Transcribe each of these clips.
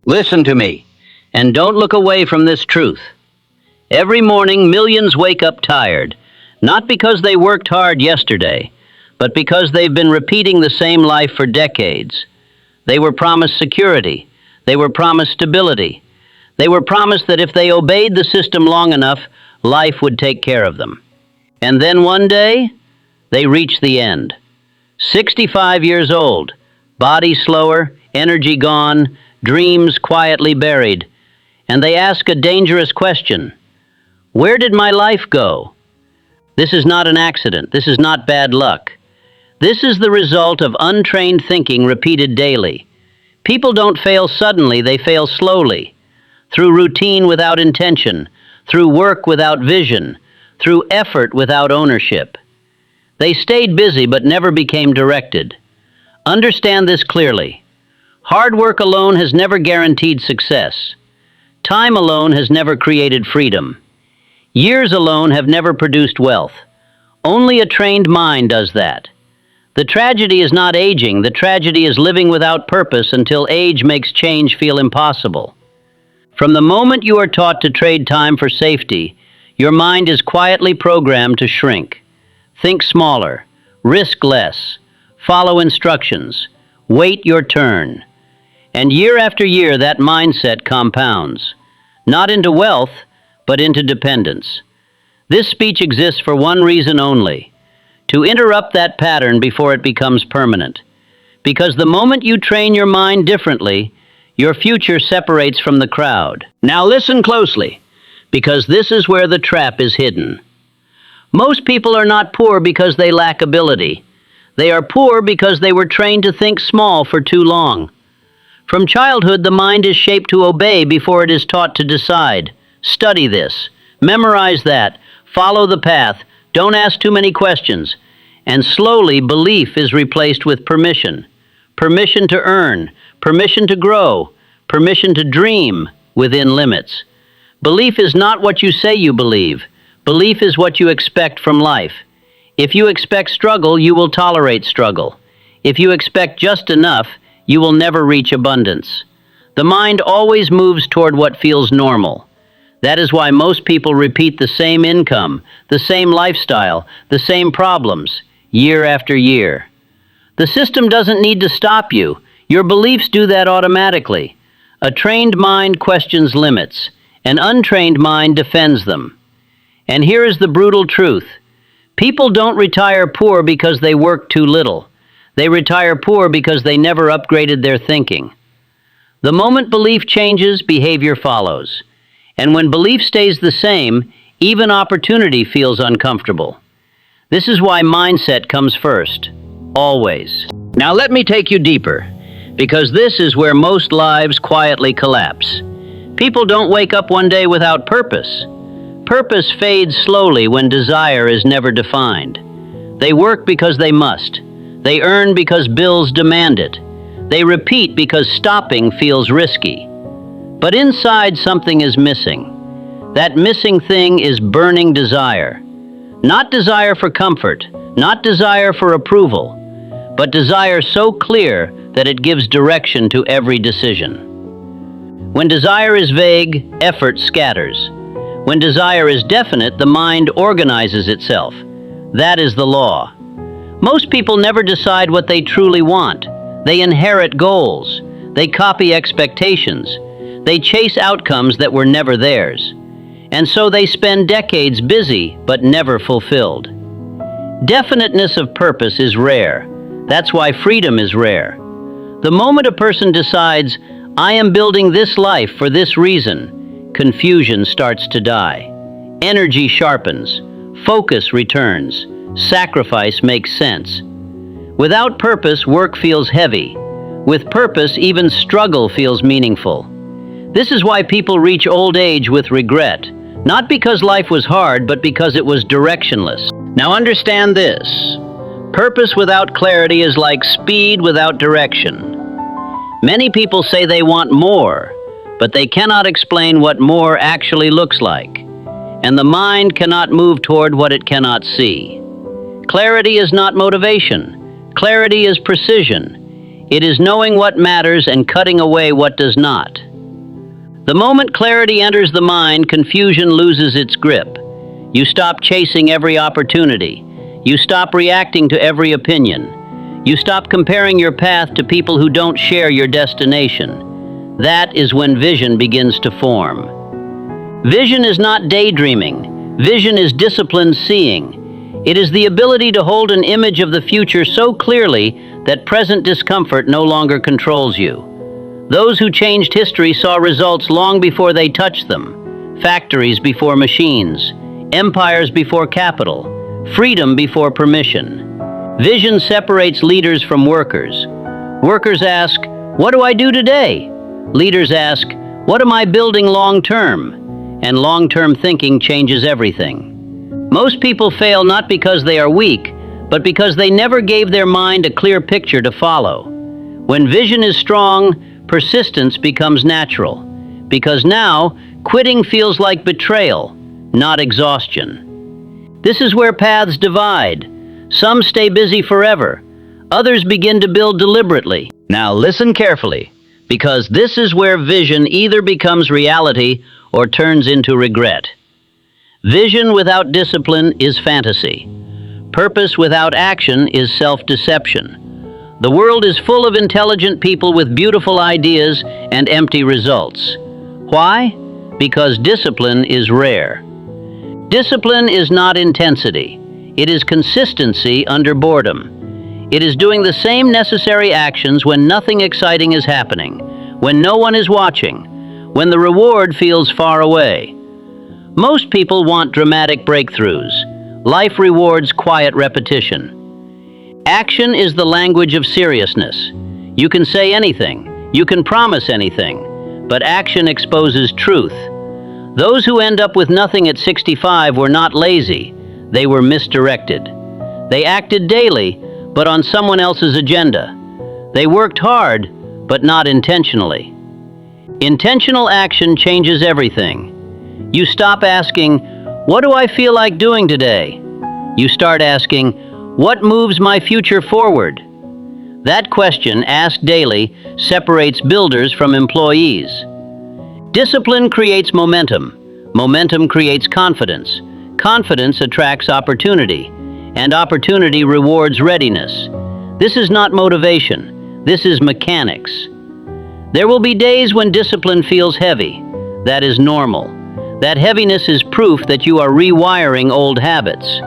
Listen to me, and don't look away from this truth. Every morning, millions wake up tired, not because they worked hard yesterday, but because they've been repeating the same life for decades. They were promised security. They were promised stability. They were promised that if they obeyed the system long enough, life would take care of them. And then one day, they reach the end. 65 years old, body slower, energy gone, dreams quietly buried. And they ask a dangerous question. Where did my life go? This is not an accident. This is not bad luck. This is the result of untrained thinking repeated daily. People don't fail suddenly, they fail slowly. Through routine without intention, through work without vision, through effort without ownership. They stayed busy but never became directed. Understand this clearly. Hard work alone has never guaranteed success. Time alone has never created freedom. Years alone have never produced wealth. Only a trained mind does that. The tragedy is not aging, the tragedy is living without purpose until age makes change feel impossible. From the moment you are taught to trade time for safety, your mind is quietly programmed to shrink. Think smaller, risk less, follow instructions, wait your turn. And year after year that mindset compounds, not into wealth, but into dependence. This speech exists for one reason only, to interrupt that pattern before it becomes permanent. Because the moment you train your mind differently, your future separates from the crowd. Now listen closely, because this is where the trap is hidden. Most people are not poor because they lack ability. They are poor because they were trained to think small for too long. From childhood, the mind is shaped to obey before it is taught to decide. Study this, memorize that, follow the path, don't ask too many questions. And slowly, belief is replaced with permission. Permission to earn, permission to grow, permission to dream within limits. Belief is not what you say you believe. Belief is what you expect from life. If you expect struggle, you will tolerate struggle. If you expect just enough, you will never reach abundance. The mind always moves toward what feels normal. That is why most people repeat the same income, the same lifestyle, the same problems, year after year. The system doesn't need to stop you. Your beliefs do that automatically. A trained mind questions limits. An untrained mind defends them. And here is the brutal truth. People don't retire poor because they work too little. They retire poor because they never upgraded their thinking. The moment belief changes, behavior follows. And when belief stays the same, even opportunity feels uncomfortable. This is why mindset comes first, always. Now let me take you deeper, because this is where most lives quietly collapse. People don't wake up one day without purpose. Purpose fades slowly when desire is never defined. They work because they must. They earn because bills demand it. They repeat because stopping feels risky. But inside something is missing. That missing thing is burning desire. Not desire for comfort, not desire for approval, but desire so clear that it gives direction to every decision. When desire is vague, effort scatters. When desire is definite, the mind organizes itself. That is the law. Most people never decide what they truly want. They inherit goals. They copy expectations. They chase outcomes that were never theirs. And so they spend decades busy, but never fulfilled. Definiteness of purpose is rare. That's why freedom is rare. The moment a person decides, I am building this life for this reason, confusion starts to die. Energy sharpens. Focus returns. Sacrifice makes sense. Without purpose, work feels heavy. With purpose, even struggle feels meaningful. This is why people reach old age with regret, not because life was hard, but because it was directionless. Now understand this. Purpose without clarity is like speed without direction. Many people say they want more, but they cannot explain what more actually looks like. And the mind cannot move toward what it cannot see. Clarity is not motivation. Clarity is precision. It is knowing what matters and cutting away what does not. The moment clarity enters the mind, confusion loses its grip. You stop chasing every opportunity. You stop reacting to every opinion. You stop comparing your path to people who don't share your destination. That is when vision begins to form. Vision is not daydreaming. Vision is disciplined seeing. It is the ability to hold an image of the future so clearly that present discomfort no longer controls you. Those who changed history saw results long before they touched them. Factories before machines, empires before capital, freedom before permission. Vision separates leaders from workers. Workers ask, "What do I do today?" Leaders ask, "What am I building long term?" And long-term thinking changes everything. Most people fail not because they are weak, but because they never gave their mind a clear picture to follow. When vision is strong, persistence becomes natural, because now quitting feels like betrayal, not exhaustion. This is where paths divide. Some stay busy forever. Others begin to build deliberately. Now listen carefully, because this is where vision either becomes reality or turns into regret. Vision without discipline is fantasy. Purpose without action is self-deception. The world is full of intelligent people with beautiful ideas and empty results. Why? Because discipline is rare. Discipline is not intensity. It is consistency under boredom. It is doing the same necessary actions when nothing exciting is happening, when no one is watching, when the reward feels far away. Most people want dramatic breakthroughs. Life rewards quiet repetition. Action is the language of seriousness. You can say anything, you can promise anything, but action exposes truth. Those who end up with nothing at 65 were not lazy, they were misdirected. They acted daily, but on someone else's agenda. They worked hard, but not intentionally. Intentional action changes everything. You stop asking, "What do I feel like doing today?" You start asking, "What moves my future forward?" That question, asked daily, separates builders from employees. Discipline creates momentum. Momentum creates confidence. Confidence attracts opportunity. And opportunity rewards readiness. This is not motivation. This is mechanics. There will be days when discipline feels heavy. That is normal. That heaviness is proof that you are rewiring old habits.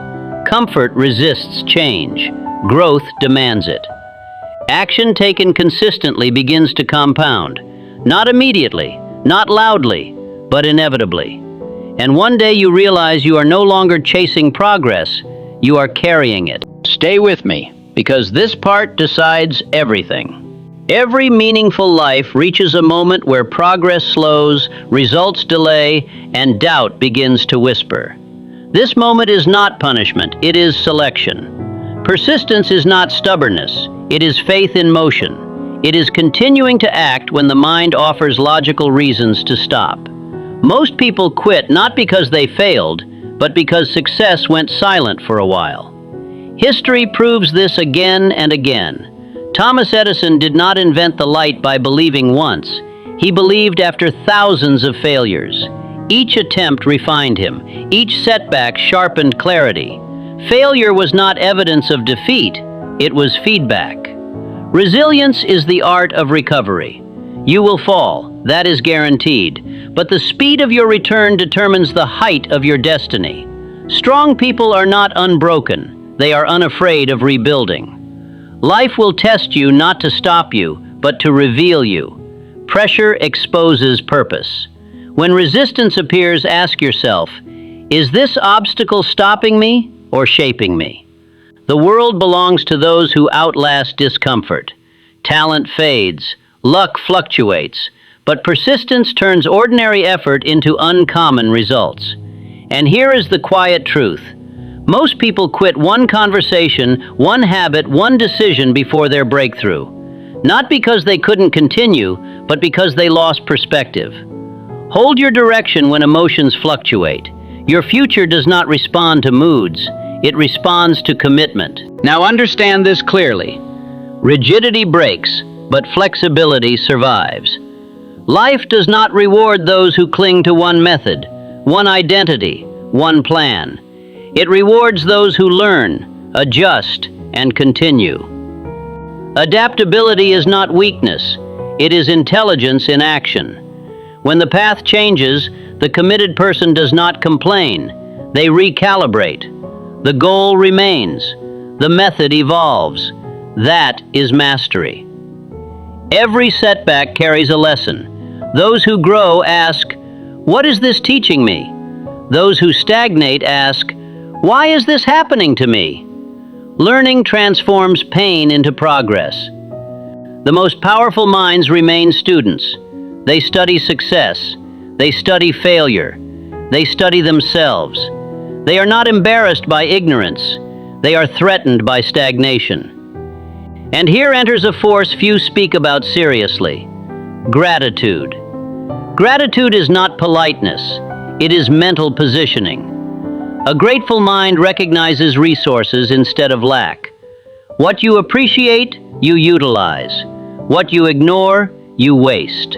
Comfort resists change. Growth demands it. Action taken consistently begins to compound. Not immediately, not loudly, but inevitably. And one day you realize you are no longer chasing progress, you are carrying it. Stay with me, because this part decides everything. Every meaningful life reaches a moment where progress slows, results delay, and doubt begins to whisper. This moment is not punishment, it is selection. Persistence is not stubbornness, it is faith in motion. It is continuing to act when the mind offers logical reasons to stop. Most people quit not because they failed, but because success went silent for a while. History proves this again and again. Thomas Edison did not invent the light by believing once. He believed after thousands of failures. Each attempt refined him. Each setback sharpened clarity. Failure was not evidence of defeat. It was feedback. Resilience is the art of recovery. You will fall, that is guaranteed. But the speed of your return determines the height of your destiny. Strong people are not unbroken. They are unafraid of rebuilding. Life will test you not to stop you, but to reveal you. Pressure exposes purpose. When resistance appears, ask yourself, is this obstacle stopping me or shaping me? The world belongs to those who outlast discomfort. Talent fades, luck fluctuates, but persistence turns ordinary effort into uncommon results. And here is the quiet truth. Most people quit one conversation, one habit, one decision before their breakthrough. Not because they couldn't continue, but because they lost perspective. Hold your direction when emotions fluctuate. Your future does not respond to moods. It responds to commitment. Now understand this clearly. Rigidity breaks, but flexibility survives. Life does not reward those who cling to one method, one identity, one plan. It rewards those who learn, adjust, and continue. Adaptability is not weakness, it is intelligence in action. When the path changes, the committed person does not complain. They recalibrate. The goal remains. The method evolves. That is mastery. Every setback carries a lesson. Those who grow ask, "What is this teaching me?" Those who stagnate ask, "Why is this happening to me?" Learning transforms pain into progress. The most powerful minds remain students. They study success. They study failure. They study themselves. They are not embarrassed by ignorance. They are threatened by stagnation. And here enters a force few speak about seriously: gratitude. Gratitude is not politeness. It is mental positioning. A grateful mind recognizes resources instead of lack. What you appreciate, you utilize. What you ignore, you waste.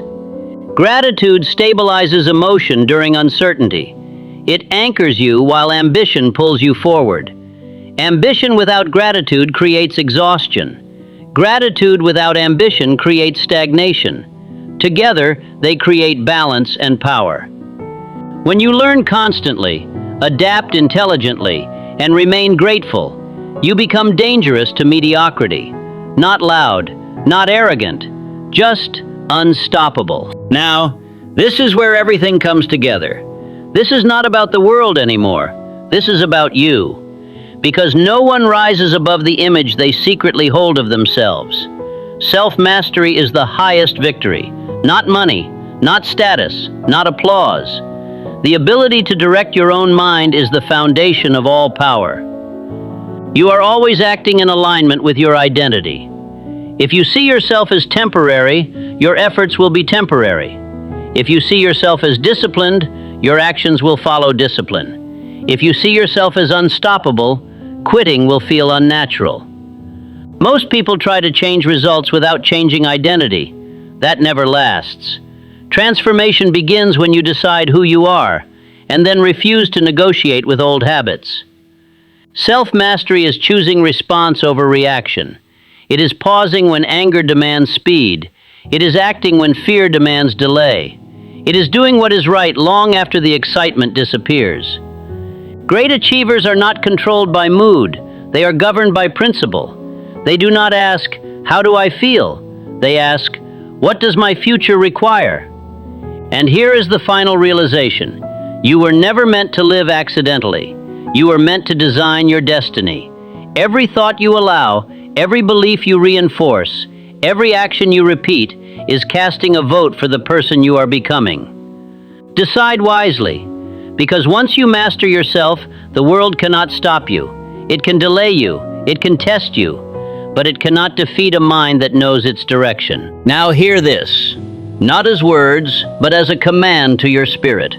Gratitude stabilizes emotion during uncertainty. It anchors you while ambition pulls you forward. Ambition without gratitude creates exhaustion. Gratitude without ambition creates stagnation. Together, they create balance and power. When you learn constantly, adapt intelligently, and remain grateful, you become dangerous to mediocrity. Not loud, not arrogant, just unstoppable. Now, this is where everything comes together. This is not about the world anymore. This is about you. Because no one rises above the image they secretly hold of themselves. Self-mastery is the highest victory. Not money, not status, not applause. The ability to direct your own mind is the foundation of all power. You are always acting in alignment with your identity. If you see yourself as temporary, your efforts will be temporary. If you see yourself as disciplined, your actions will follow discipline. If you see yourself as unstoppable, quitting will feel unnatural. Most people try to change results without changing identity. That never lasts. Transformation begins when you decide who you are, and then refuse to negotiate with old habits. Self-mastery is choosing response over reaction. It is pausing when anger demands speed. It is acting when fear demands delay. It is doing what is right long after the excitement disappears. Great achievers are not controlled by mood. They are governed by principle. They do not ask, "How do I feel?" They ask, "What does my future require?" And here is the final realization. You were never meant to live accidentally. You were meant to design your destiny. Every thought you allow, every belief you reinforce, every action you repeat is casting a vote for the person you are becoming. Decide wisely, because once you master yourself, the world cannot stop you. It can delay you, it can test you, but it cannot defeat a mind that knows its direction. Now hear this, not as words, but as a command to your spirit.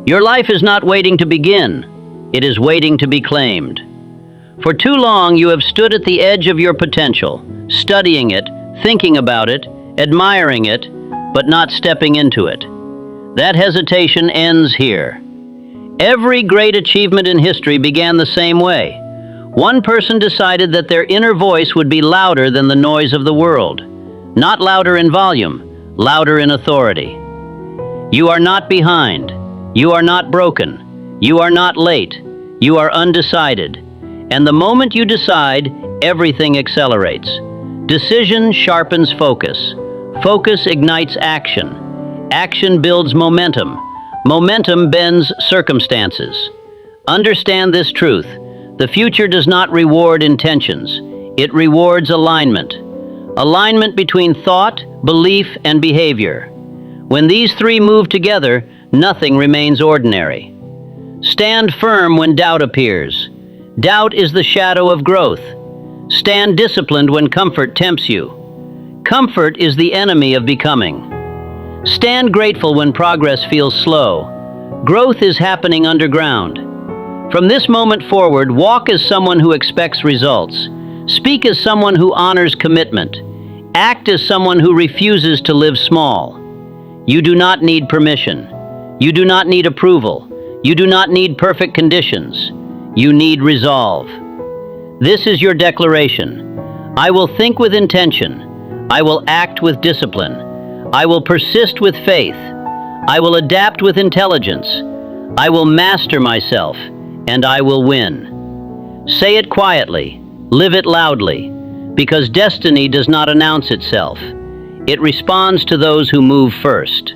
Your life is not waiting to begin, it is waiting to be claimed. For too long you have stood at the edge of your potential, studying it, thinking about it, admiring it, but not stepping into it. That hesitation ends here. Every great achievement in history began the same way. One person decided that their inner voice would be louder than the noise of the world. Not louder in volume, louder in authority. You are not behind. You are not broken. You are not late. You are undecided. And the moment you decide, everything accelerates. Decision sharpens focus. Focus ignites action. Action builds momentum. Momentum bends circumstances. Understand this truth. The future does not reward intentions. It rewards alignment. Alignment between thought, belief, and behavior. When these three move together, nothing remains ordinary. Stand firm when doubt appears. Doubt is the shadow of growth. Stand disciplined when comfort tempts you. Comfort is the enemy of becoming. Stand grateful when progress feels slow. Growth is happening underground. From this moment forward, walk as someone who expects results. Speak as someone who honors commitment. Act as someone who refuses to live small. You do not need permission. You do not need approval. You do not need perfect conditions. You need resolve. This is your declaration. I will think with intention. I will act with discipline. I will persist with faith. I will adapt with intelligence. I will master myself, and I will win. Say it quietly. Live it loudly, because destiny does not announce itself. It responds to those who move first.